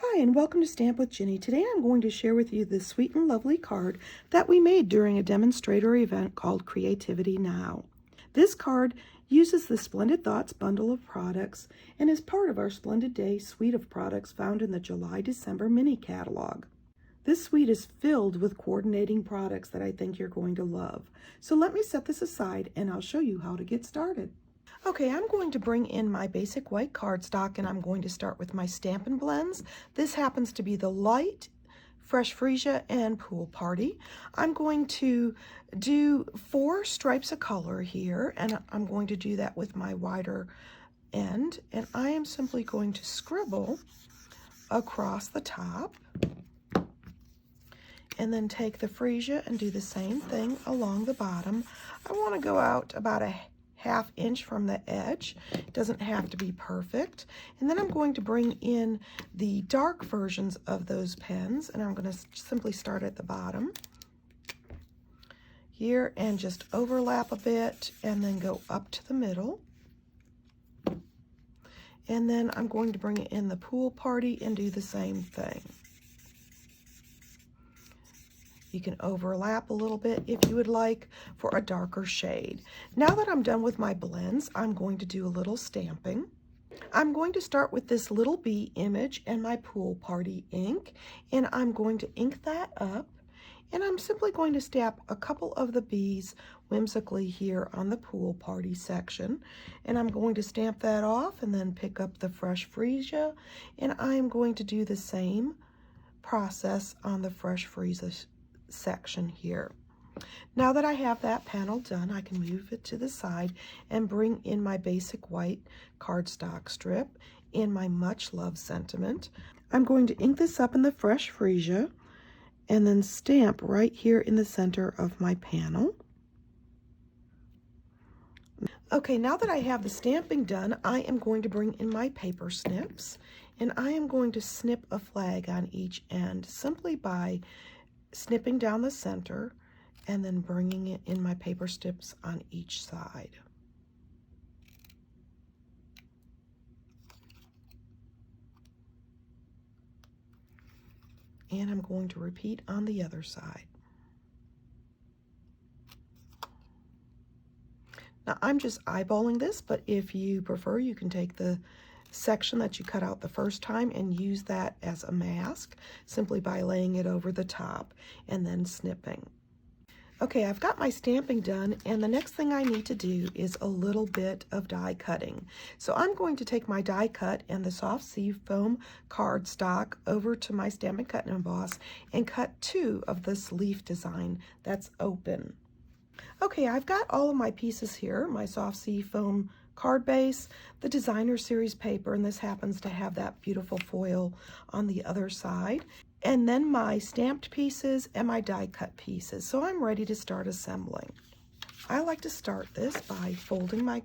Hi, and welcome to Stamp with Ginny. Today I'm going to share with you this sweet and lovely card that we made during a demonstrator event called Creativity Now. This card uses the Splendid Thoughts bundle of products and is part of our Splendid Day suite of products found in the July-December mini catalog. This suite is filled with coordinating products that I think you're going to love. So let me set this aside and I'll show you how to get started. Okay, I'm going to bring in my basic white cardstock and I'm going to start with my Stampin' Blends. This happens to be the Light, Fresh Freesia, and Pool Party. I'm going to do 4 stripes of color here, and I'm going to do that with my wider end, and I am simply going to scribble across the top and then take the Freesia and do the same thing along the bottom. I want to go out about a ½ inch from the edge. It doesn't have to be perfect. And then I'm going to bring in the dark versions of those pens, and I'm going to simply start at the bottom here and just overlap a bit and then go up to the middle. And then I'm going to bring in the Pool Party and do the same thing. You can overlap a little bit if you would like for a darker shade. Now that I'm done with my blends, I'm going to do a little stamping. I'm going to start with this little bee image and my Pool Party ink, and I'm going to ink that up, and I'm simply going to stamp a couple of the bees whimsically here on the Pool Party section, and I'm going to stamp that off and then pick up the Fresh Freesia, and I am going to do the same process on the Fresh Freesia section here. Now that I have that panel done, I can move it to the side and bring in my basic white cardstock strip in my Much Love Sentiment. I'm going to ink this up in the Fresh Freesia and then stamp right here in the center of my panel. Okay, now that I have the stamping done, I am going to bring in my paper snips, and I am going to snip a flag on each end simply by snipping down the center and then bringing it in my paper snips on each side. And I'm going to repeat on the other side. Now I'm just eyeballing this, but if you prefer, you can take the section that you cut out the first time and use that as a mask simply by laying it over the top and then snipping. Okay, I've got my stamping done, and the next thing I need to do is a little bit of die cutting. So I'm going to take my die cut and the soft seafoam cardstock over to my Stampin' Cut and Emboss and cut 2 of this leaf design that's open. Okay, I've got all of my pieces here, my soft seafoam card base, the designer series paper, and this happens to have that beautiful foil on the other side, and then my stamped pieces and my die cut pieces. So I'm ready to start assembling. I like to start this by folding my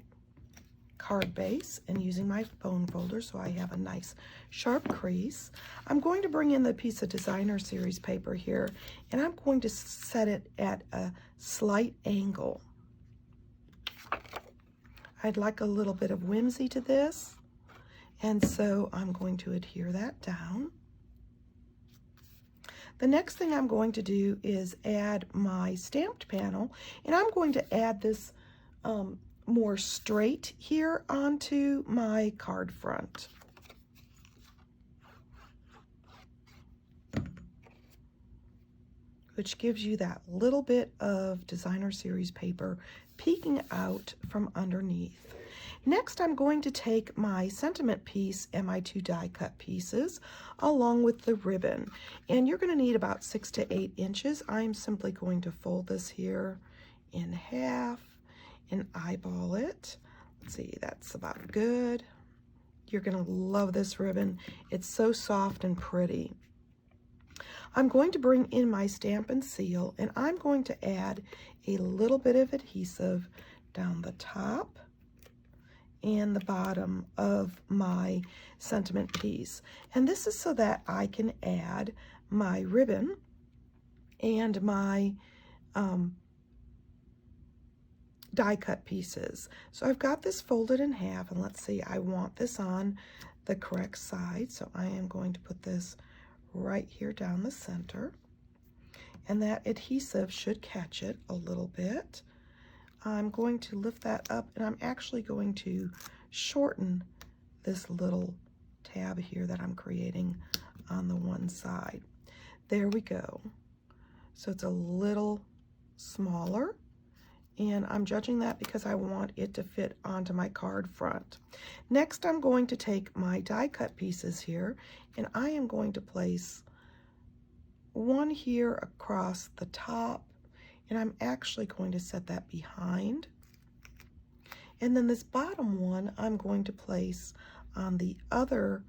card base and using my bone folder so I have a nice sharp crease. I'm going to bring in the piece of designer series paper here, and I'm going to set it at a slight angle. I'd like a little bit of whimsy to this, and so I'm going to adhere that down. The next thing I'm going to do is add my stamped panel, and I'm going to add this more straight here onto my card front. Which gives you that little bit of designer series paper peeking out from underneath. Next, I'm going to take my sentiment piece and my 2 die cut pieces along with the ribbon. And you're going to need about 6 to 8 inches. I'm simply going to fold this here in half and eyeball it. Let's see, that's about good. You're going to love this ribbon. It's so soft and pretty. I'm going to bring in my stamp and seal, and I'm going to add a little bit of adhesive down the top and the bottom of my sentiment piece. And this is so that I can add my ribbon and my die cut pieces. So I've got this folded in half, and let's see, I want this on the correct side. So I am going to put this right here down the center, and that adhesive should catch it a little bit. I'm going to lift that up, and I'm actually going to shorten this little tab here that I'm creating on the one side. There we go. So it's a little smaller, and I'm judging that because I want it to fit onto my card front. Next, I'm going to take my die cut pieces here, and I am going to place one here across the top, and I'm actually going to set that behind. And then this bottom one I'm going to place on the other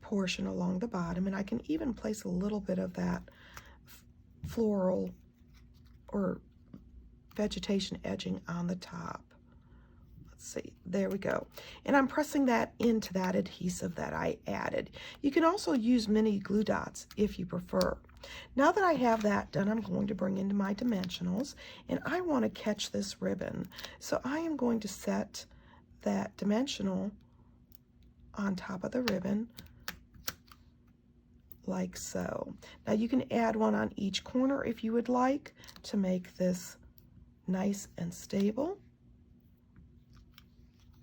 portion along the bottom, and I can even place a little bit of that floral or vegetation edging on the top. Let's see, there we go. And I'm pressing that into that adhesive that I added. You can also use mini glue dots if you prefer. Now that I have that done, I'm going to bring into my dimensionals, and I want to catch this ribbon. So I am going to set that dimensional on top of the ribbon like so. Now you can add one on each corner if you would like to make this nice and stable.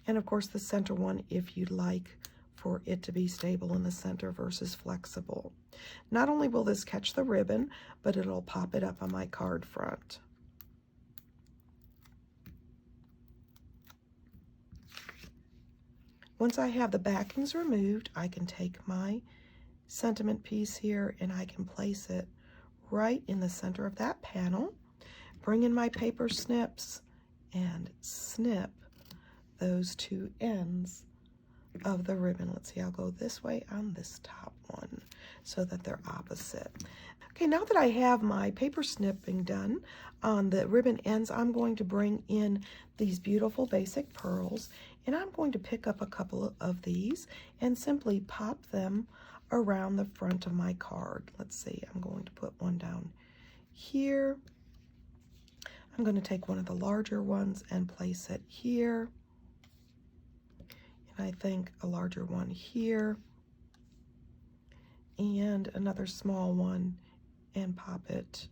And of course the center one if you'd like for it to be stable in the center versus flexible. Not only will this catch the ribbon, but it'll pop it up on my card front. Once I have the backings removed, I can take my sentiment piece here and I can place it right in the center of that panel, bring in my paper snips and snip those two ends of the ribbon. Let's see, I'll go this way on this top one so that they're opposite. Okay, now that I have my paper snipping done on the ribbon ends, I'm going to bring in these beautiful basic pearls, and I'm going to pick up a couple of these and simply pop them around the front of my card. Let's see, I'm going to put one down here. I'm going to take one of the larger ones and place it here. And I think a larger one here. And another small one and pop it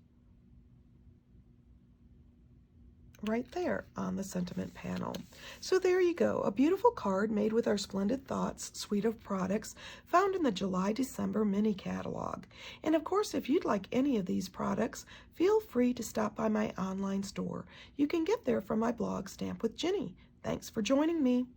right there on the sentiment panel. So there you go, a beautiful card made with our Splendid Thoughts suite of products found in the July-December mini catalog. And of course, if you'd like any of these products, feel free to stop by my online store. You can get there from my blog, Stamp with Jini. Thanks for joining me.